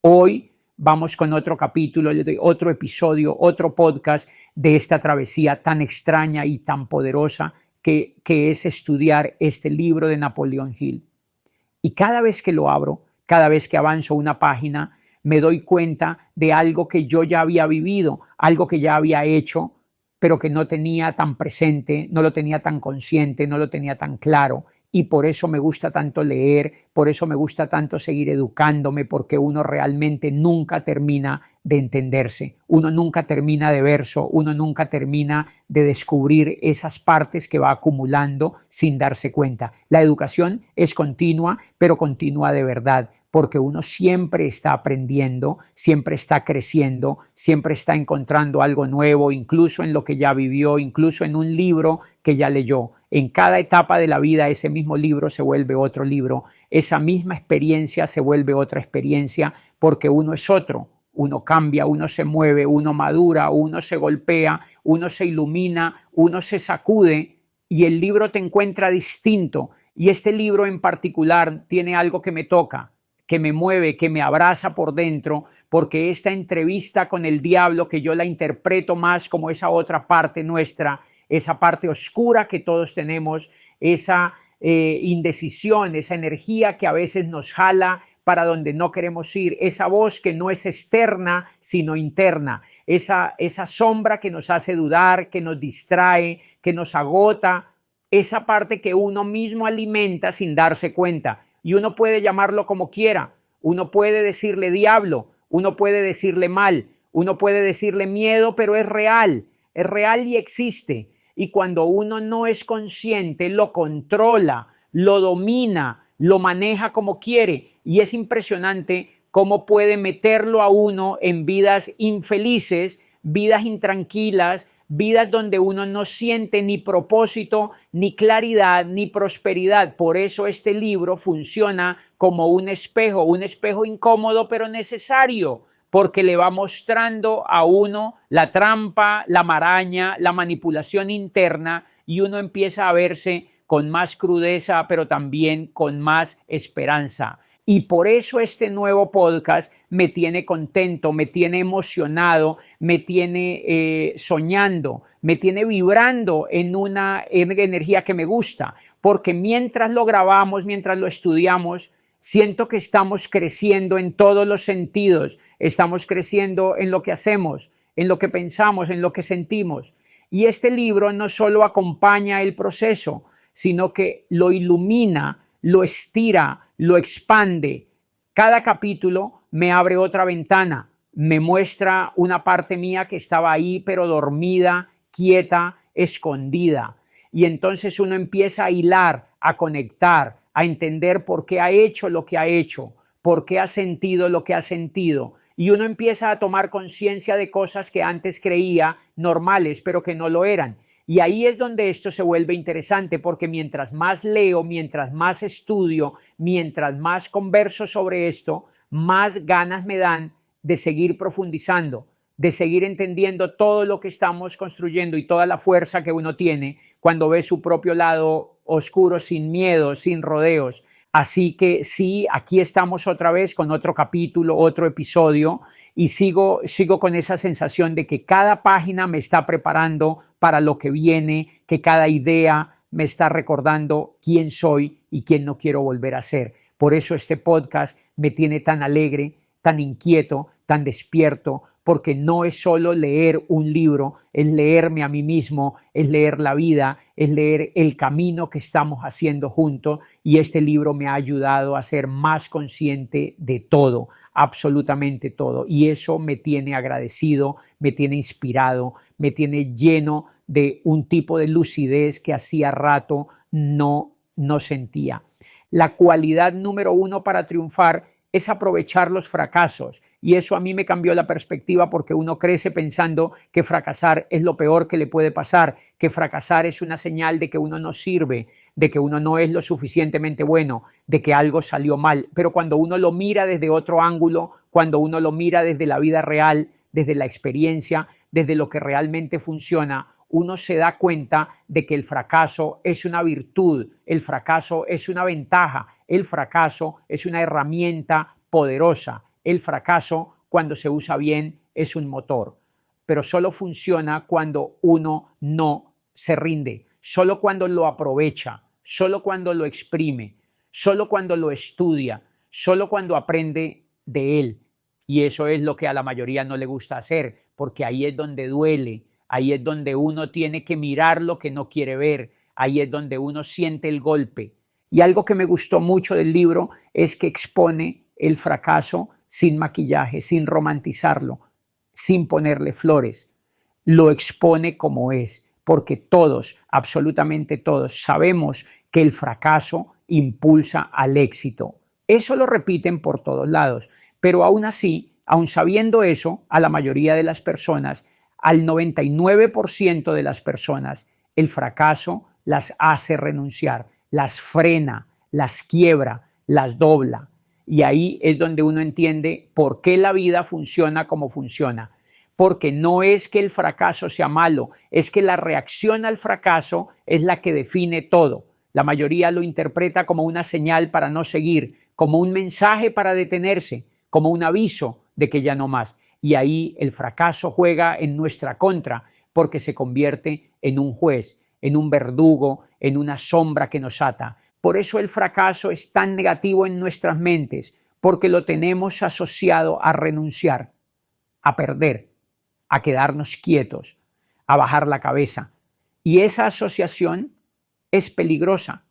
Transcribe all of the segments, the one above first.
Hoy vamos con otro capítulo, otro episodio, otro podcast de esta travesía tan extraña y tan poderosa que es estudiar este libro de Napoleón Hill. Y cada vez que lo abro, cada vez que avanzo una página, me doy cuenta de algo que yo ya había vivido, algo que ya había hecho, pero que no tenía tan presente, no lo tenía tan consciente, no lo tenía tan claro. Y por eso me gusta tanto leer, por eso me gusta tanto seguir educándome, porque uno realmente nunca termina de entenderse, uno nunca termina de verso, uno nunca termina de descubrir esas partes que va acumulando sin darse cuenta. La educación es continua, pero continua de verdad, porque uno siempre está aprendiendo, siempre está creciendo, siempre está encontrando algo nuevo, incluso en lo que ya vivió, incluso en un libro que ya leyó. En cada etapa de la vida ese mismo libro se vuelve otro libro, esa misma experiencia se vuelve otra experiencia, porque uno es otro, uno cambia, uno se mueve, uno madura, uno se golpea, uno se ilumina, uno se sacude y el libro te encuentra distinto. Y este libro en particular tiene algo que me toca, que me mueve, que me abraza por dentro, porque esta entrevista con el diablo, que yo la interpreto más como esa otra parte nuestra, esa parte oscura que todos tenemos, esa indecisión, esa energía que a veces nos jala para donde no queremos ir, esa voz que no es externa sino interna, esa sombra que nos hace dudar, que nos distrae, que nos agota, esa parte que uno mismo alimenta sin darse cuenta. Y uno puede llamarlo como quiera, uno puede decirle diablo, uno puede decirle mal, uno puede decirle miedo, pero es real y existe. Y cuando uno no es consciente, lo controla, lo domina, lo maneja como quiere. Y es impresionante cómo puede meterlo a uno en vidas infelices, vidas intranquilas, vidas donde uno no siente ni propósito, ni claridad, ni prosperidad. Por eso este libro funciona como un espejo incómodo pero necesario, porque le va mostrando a uno la trampa, la maraña, la manipulación interna, y uno empieza a verse con más crudeza, pero también con más esperanza. Y por eso este nuevo podcast me tiene contento, me tiene emocionado, me tiene soñando, me tiene vibrando en una energía que me gusta, porque mientras lo grabamos, mientras lo estudiamos, siento que estamos creciendo en todos los sentidos, estamos creciendo en lo que hacemos, en lo que pensamos, en lo que sentimos. Y este libro no solo acompaña el proceso, sino que lo ilumina, lo estira, lo expande. Cada capítulo me abre otra ventana, me muestra una parte mía que estaba ahí, pero dormida, quieta, escondida. Y entonces uno empieza a hilar, a conectar, a entender por qué ha hecho lo que ha hecho, por qué ha sentido lo que ha sentido. Y uno empieza a tomar conciencia de cosas que antes creía normales, pero que no lo eran. Y ahí es donde esto se vuelve interesante, porque mientras más leo, mientras más estudio, mientras más converso sobre esto, más ganas me dan de seguir profundizando, de seguir entendiendo todo lo que estamos construyendo y toda la fuerza que uno tiene cuando ve su propio lado oscuro, sin miedo, sin rodeos. Así que sí, aquí estamos otra vez con otro capítulo, otro episodio, y sigo con esa sensación de que cada página me está preparando para lo que viene, que cada idea me está recordando quién soy y quién no quiero volver a ser. Por eso este podcast me tiene tan alegre, tan inquieto, tan despierto, porque no es solo leer un libro, es leerme a mí mismo, es leer la vida, es leer el camino que estamos haciendo juntos, y este libro me ha ayudado a ser más consciente de todo, absolutamente todo, y eso me tiene agradecido, me tiene inspirado, me tiene lleno de un tipo de lucidez que hacía rato no sentía. La cualidad número 1 para triunfar es aprovechar los fracasos, y eso a mí me cambió la perspectiva, porque uno crece pensando que fracasar es lo peor que le puede pasar, que fracasar es una señal de que uno no sirve, de que uno no es lo suficientemente bueno, de que algo salió mal. Pero cuando uno lo mira desde otro ángulo, cuando uno lo mira desde la vida real, desde la experiencia, desde lo que realmente funciona, uno se da cuenta de que el fracaso es una virtud, el fracaso es una ventaja, el fracaso es una herramienta poderosa, el fracaso, cuando se usa bien, es un motor, pero solo funciona cuando uno no se rinde, solo cuando lo aprovecha, solo cuando lo exprime, solo cuando lo estudia, solo cuando aprende de él. Y eso es lo que a la mayoría no le gusta hacer, porque ahí es donde duele, ahí es donde uno tiene que mirar lo que no quiere ver, ahí es donde uno siente el golpe. Y algo que me gustó mucho del libro es que expone el fracaso sin maquillaje, sin romantizarlo, sin ponerle flores. Lo expone como es, porque todos, absolutamente todos, sabemos que el fracaso impulsa al éxito. Eso lo repiten por todos lados, pero aún así, aún sabiendo eso, a la mayoría de las personas, al 99% de las personas, el fracaso las hace renunciar, las frena, las quiebra, las dobla. Y ahí es donde uno entiende por qué la vida funciona como funciona. Porque no es que el fracaso sea malo, es que la reacción al fracaso es la que define todo. La mayoría lo interpreta como una señal para no seguir, como un mensaje para detenerse, como un aviso de que ya no más. Y ahí el fracaso juega en nuestra contra porque se convierte en un juez, en un verdugo, en una sombra que nos ata. Por eso el fracaso es tan negativo en nuestras mentes, porque lo tenemos asociado a renunciar, a perder, a quedarnos quietos, a bajar la cabeza. Y esa asociación es peligrosa.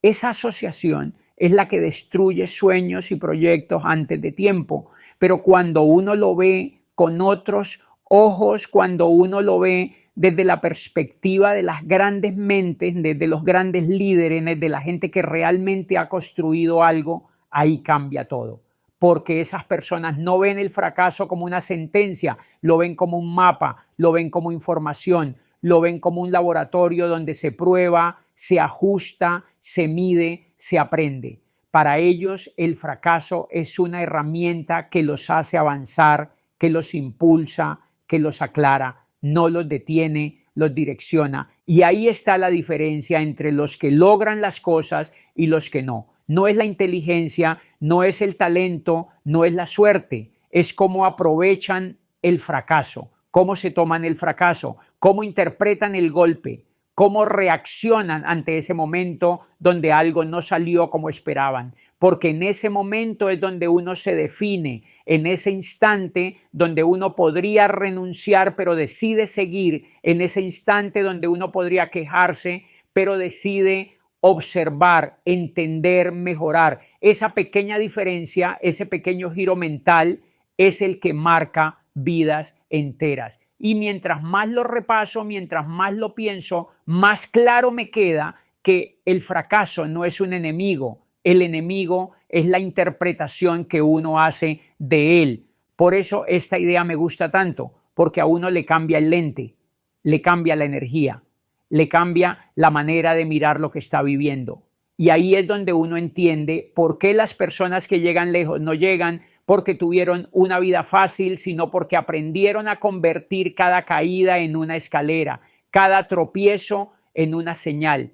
Esa asociación es la que destruye sueños y proyectos antes de tiempo. Pero cuando uno lo ve con otros ojos, cuando uno lo ve desde la perspectiva de las grandes mentes, desde los grandes líderes, desde la gente que realmente ha construido algo, ahí cambia todo. Porque esas personas no ven el fracaso como una sentencia, lo ven como un mapa, lo ven como información, lo ven como un laboratorio donde se prueba, se ajusta, se mide, se aprende. Para ellos el fracaso es una herramienta que los hace avanzar, que los impulsa, que los aclara, no los detiene, los direcciona. Y ahí está la diferencia entre los que logran las cosas y los que no. No es la inteligencia, no es el talento, no es la suerte, es cómo aprovechan el fracaso, cómo se toman el fracaso, cómo interpretan el golpe, cómo reaccionan ante ese momento donde algo no salió como esperaban, porque en ese momento es donde uno se define, en ese instante donde uno podría renunciar pero decide seguir, en ese instante donde uno podría quejarse pero decide observar, entender, mejorar. Esa pequeña diferencia, ese pequeño giro mental es el que marca vidas enteras. Y mientras más lo repaso, mientras más lo pienso, más claro me queda que el fracaso no es un enemigo. El enemigo es la interpretación que uno hace de él. Por eso esta idea me gusta tanto, porque a uno le cambia el lente, le cambia la energía, le cambia la manera de mirar lo que está viviendo. Y ahí es donde uno entiende por qué las personas que llegan lejos no llegan porque tuvieron una vida fácil, sino porque aprendieron a convertir cada caída en una escalera, cada tropiezo en una señal,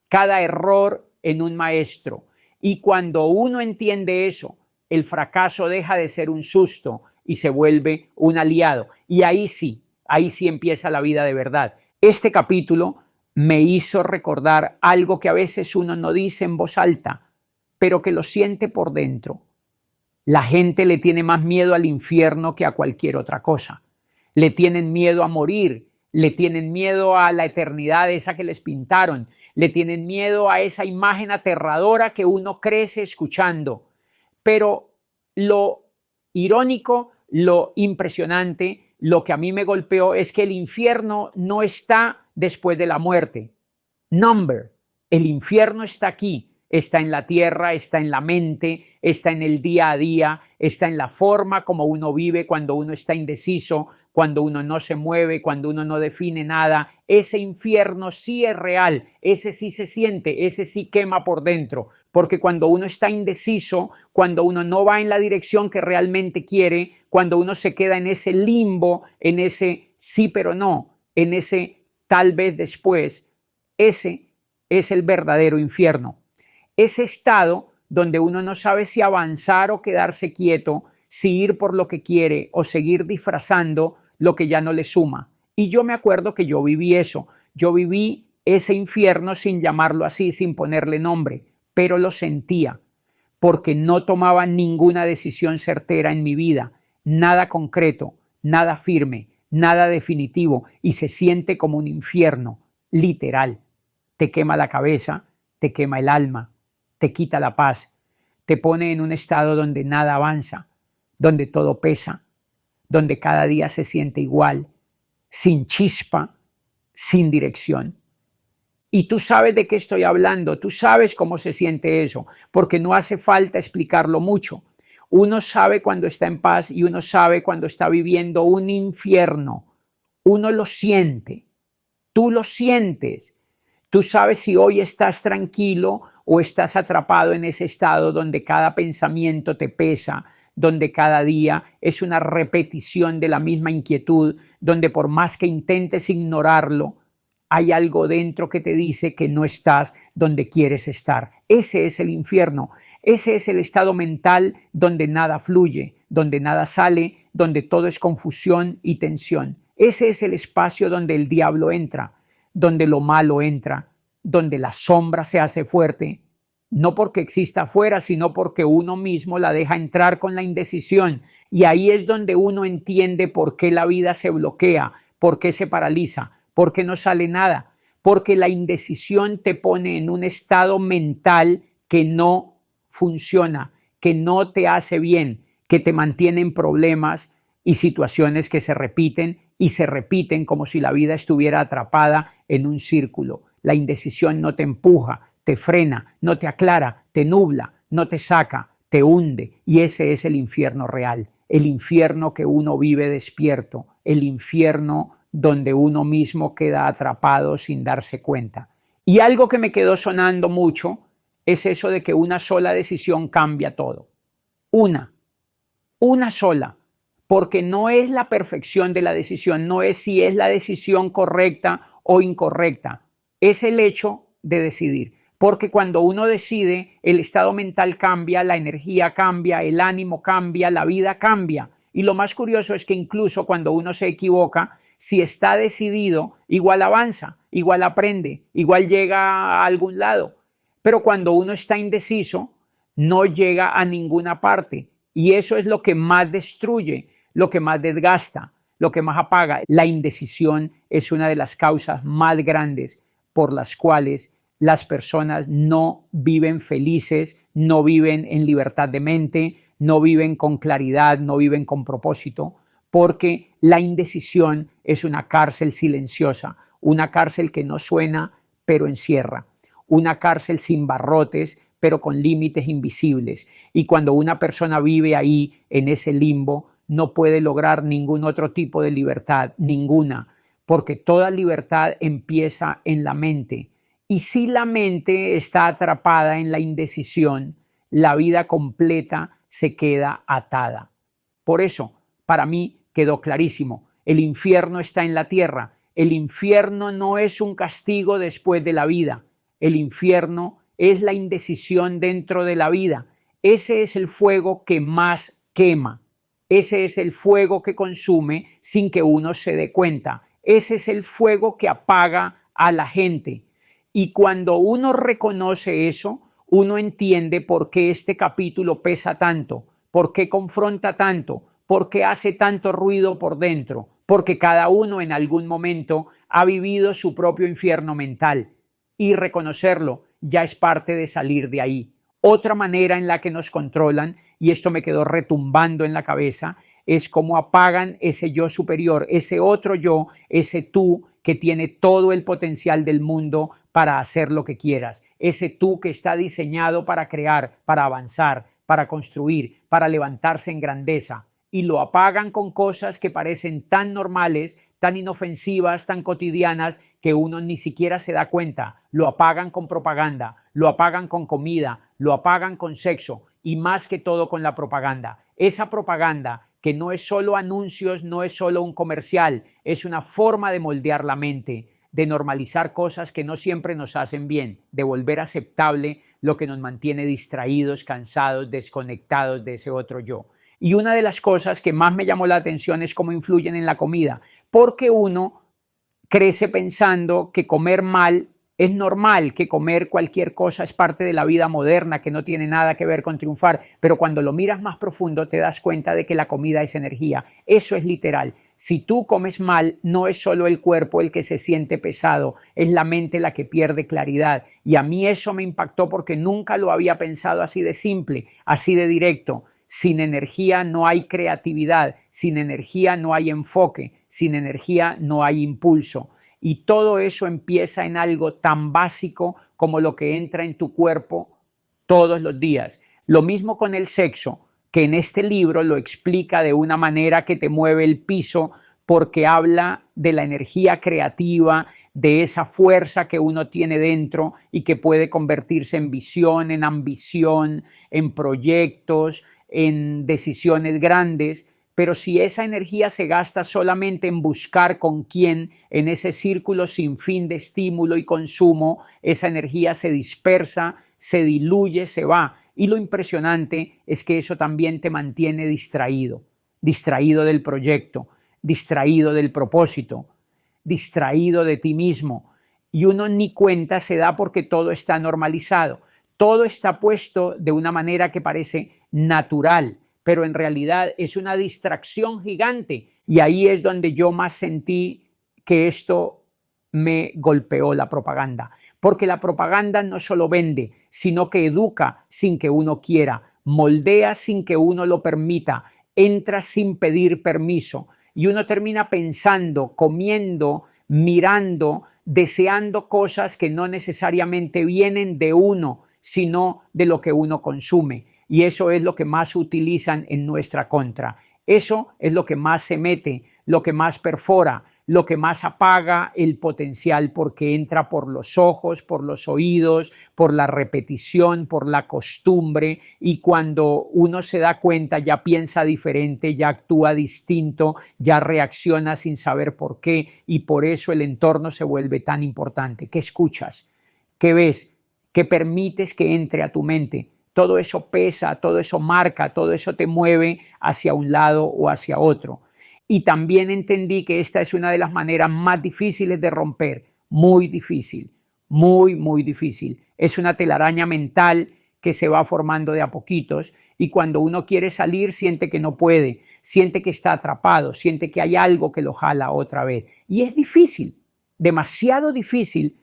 cada error en un maestro. Y cuando uno entiende eso, el fracaso deja de ser un susto y se vuelve un aliado. Y ahí sí empieza la vida de verdad. Este capítulo me hizo recordar algo que a veces uno no dice en voz alta, pero que lo siente por dentro. La gente le tiene más miedo al infierno que a cualquier otra cosa. Le tienen miedo a morir, le tienen miedo a la eternidad esa que les pintaron, le tienen miedo a esa imagen aterradora que uno crece escuchando. Pero lo irónico, lo impresionante, lo que a mí me golpeó es que el infierno no está después de la muerte. El infierno está aquí, está en la tierra, está en la mente, está en el día a día, está en la forma como uno vive cuando uno está indeciso, cuando uno no se mueve, cuando uno no define nada. Ese infierno sí es real, ese sí se siente, ese sí quema por dentro, porque cuando uno está indeciso, cuando uno no va en la dirección que realmente quiere, cuando uno se queda en ese limbo, en ese sí pero no, en ese tal vez después, ese es el verdadero infierno. Ese estado donde uno no sabe si avanzar o quedarse quieto, si ir por lo que quiere o seguir disfrazando lo que ya no le suma. Y yo me acuerdo que yo viví eso, yo viví ese infierno sin llamarlo así, sin ponerle nombre, pero lo sentía, porque no tomaba ninguna decisión certera en mi vida, nada concreto, nada firme, nada definitivo, y se siente como un infierno, literal. Te quema la cabeza, te quema el alma, te quita la paz, te pone en un estado donde nada avanza, donde todo pesa, donde cada día se siente igual, sin chispa, sin dirección. Y tú sabes de qué estoy hablando, tú sabes cómo se siente eso, porque no hace falta explicarlo mucho. Uno sabe cuando está en paz y uno sabe cuando está viviendo un infierno. Uno lo siente, tú lo sientes. Tú sabes si hoy estás tranquilo o estás atrapado en ese estado donde cada pensamiento te pesa, donde cada día es una repetición de la misma inquietud, donde por más que intentes ignorarlo, hay algo dentro que te dice que no estás donde quieres estar. Ese es el infierno, ese es el estado mental donde nada fluye, donde nada sale, donde todo es confusión y tensión. Ese es el espacio donde el diablo entra, donde lo malo entra, donde la sombra se hace fuerte, no porque exista afuera, sino porque uno mismo la deja entrar con la indecisión. Y ahí es donde uno entiende por qué la vida se bloquea, por qué se paraliza, por qué no sale nada, porque la indecisión te pone en un estado mental que no funciona, que no te hace bien, que te mantiene en problemas y situaciones que se repiten y se repiten como si la vida estuviera atrapada en un círculo. La indecisión no te empuja, te frena, no te aclara, te nubla, no te saca, te hunde. Y ese es el infierno real, el infierno que uno vive despierto, el infierno donde uno mismo queda atrapado sin darse cuenta. Y algo que me quedó sonando mucho es eso de que una sola decisión cambia todo. Una sola. Porque no es la perfección de la decisión, no es si es la decisión correcta o incorrecta, es el hecho de decidir. Porque cuando uno decide, el estado mental cambia, la energía cambia, el ánimo cambia, la vida cambia. Y lo más curioso es que incluso cuando uno se equivoca, si está decidido, igual avanza, igual aprende, igual llega a algún lado. Pero cuando uno está indeciso, no llega a ninguna parte. Y eso es lo que más destruye, lo que más desgasta, lo que más apaga. La indecisión es una de las causas más grandes por las cuales las personas no viven felices, no viven en libertad de mente, no viven con claridad, no viven con propósito, porque la indecisión es una cárcel silenciosa, una cárcel que no suena, pero encierra, una cárcel sin barrotes, pero con límites invisibles. Y cuando una persona vive ahí, en ese limbo, no puede lograr ningún otro tipo de libertad, ninguna, porque toda libertad empieza en la mente. Y si la mente está atrapada en la indecisión, la vida completa se queda atada. Por eso, para mí quedó clarísimo, el infierno está en la tierra. El infierno no es un castigo después de la vida. El infierno es la indecisión dentro de la vida. Ese es el fuego que más quema. Ese es el fuego que consume sin que uno se dé cuenta. Ese es el fuego que apaga a la gente. Y cuando uno reconoce eso, uno entiende por qué este capítulo pesa tanto, por qué confronta tanto, por qué hace tanto ruido por dentro, porque cada uno en algún momento ha vivido su propio infierno mental y reconocerlo ya es parte de salir de ahí. Otra manera en la que nos controlan, y esto me quedó retumbando en la cabeza, es cómo apagan ese yo superior, ese otro yo, ese tú que tiene todo el potencial del mundo para hacer lo que quieras, ese tú que está diseñado para crear, para avanzar, para construir, para levantarse en grandeza, y lo apagan con cosas que parecen tan normales, tan inofensivas, tan cotidianas, que uno ni siquiera se da cuenta. Lo apagan con propaganda, lo apagan con comida, lo apagan con sexo y más que todo con la propaganda. Esa propaganda que no es solo anuncios, no es solo un comercial, es una forma de moldear la mente, de normalizar cosas que no siempre nos hacen bien, de volver aceptable lo que nos mantiene distraídos, cansados, desconectados de ese otro yo. Y una de las cosas que más me llamó la atención es cómo influyen en la comida, porque uno crece pensando que comer mal es normal, que comer cualquier cosa es parte de la vida moderna, que no tiene nada que ver con triunfar, pero cuando lo miras más profundo te das cuenta de que la comida es energía. Eso es literal. Si tú comes mal, no es solo el cuerpo el que se siente pesado, es la mente la que pierde claridad. Y a mí eso me impactó porque nunca lo había pensado así de simple, así de directo. Sin energía no hay creatividad, sin energía no hay enfoque, sin energía no hay impulso. Y todo eso empieza en algo tan básico como lo que entra en tu cuerpo todos los días. Lo mismo con el sexo, que en este libro lo explica de una manera que te mueve el piso porque habla de la energía creativa, de esa fuerza que uno tiene dentro y que puede convertirse en visión, en ambición, en proyectos, en decisiones grandes. Pero si esa energía se gasta solamente en buscar con quién, en ese círculo sin fin de estímulo y consumo, esa energía se dispersa, se diluye, se va. Y lo impresionante es que eso también te mantiene distraído, distraído del proyecto, distraído del propósito, distraído de ti mismo. Y uno ni cuenta se da porque todo está normalizado. Todo está puesto de una manera que parece natural, pero en realidad es una distracción gigante. Y ahí es donde yo más sentí que esto me golpeó, la propaganda. Porque la propaganda no solo vende, sino que educa sin que uno quiera, moldea sin que uno lo permita, entra sin pedir permiso. Y uno termina pensando, comiendo, mirando, deseando cosas que no necesariamente vienen de uno, sino de lo que uno consume. Y eso es lo que más utilizan en nuestra contra. Eso es lo que más se mete, lo que más perfora, lo que más apaga el potencial porque entra por los ojos, por los oídos, por la repetición, por la costumbre, y cuando uno se da cuenta ya piensa diferente, ya actúa distinto, ya reacciona sin saber por qué, y por eso el entorno se vuelve tan importante. ¿Qué escuchas? ¿Qué ves? ¿Qué permites que entre a tu mente? Todo eso pesa, todo eso marca, todo eso te mueve hacia un lado o hacia otro. Y también entendí que esta es una de las maneras más difíciles de romper, muy difícil, muy difícil. Es una telaraña mental que se va formando de a poquitos y cuando uno quiere salir siente que no puede, siente que está atrapado, siente que hay algo que lo jala otra vez. Y es difícil, demasiado difícil,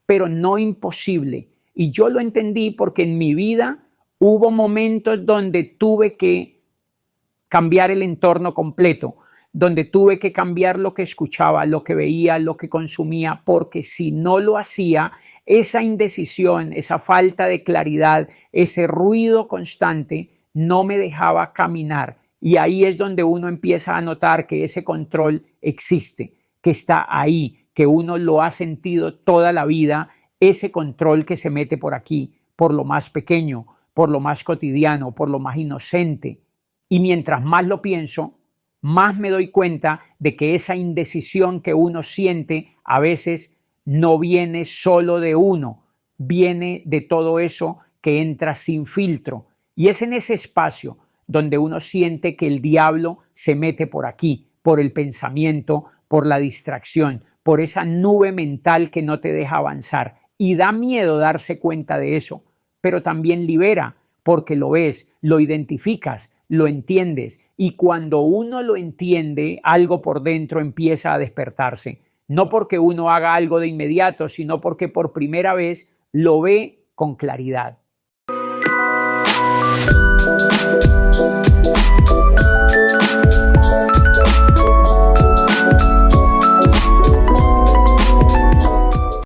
pero no imposible. Y yo lo entendí porque en mi vida hubo momentos donde tuve que cambiar el entorno completo, donde tuve que cambiar lo que escuchaba, lo que veía, lo que consumía, porque si no lo hacía, esa indecisión, esa falta de claridad, ese ruido constante no me dejaba caminar. Y ahí es donde uno empieza a notar que ese control existe, que está ahí, que uno lo ha sentido toda la vida, ese control que se mete por aquí, por lo más pequeño, por lo más cotidiano, por lo más inocente. Y mientras más lo pienso, más me doy cuenta de que esa indecisión que uno siente a veces no viene solo de uno, viene de todo eso que entra sin filtro. Y es en ese espacio donde uno siente que el diablo se mete por aquí, por el pensamiento, por la distracción, por esa nube mental que no te deja avanzar. Y da miedo darse cuenta de eso, pero también libera, porque lo ves, lo identificas, lo entiendes, y cuando uno lo entiende, algo por dentro empieza a despertarse. No porque uno haga algo de inmediato, sino porque por primera vez lo ve con claridad.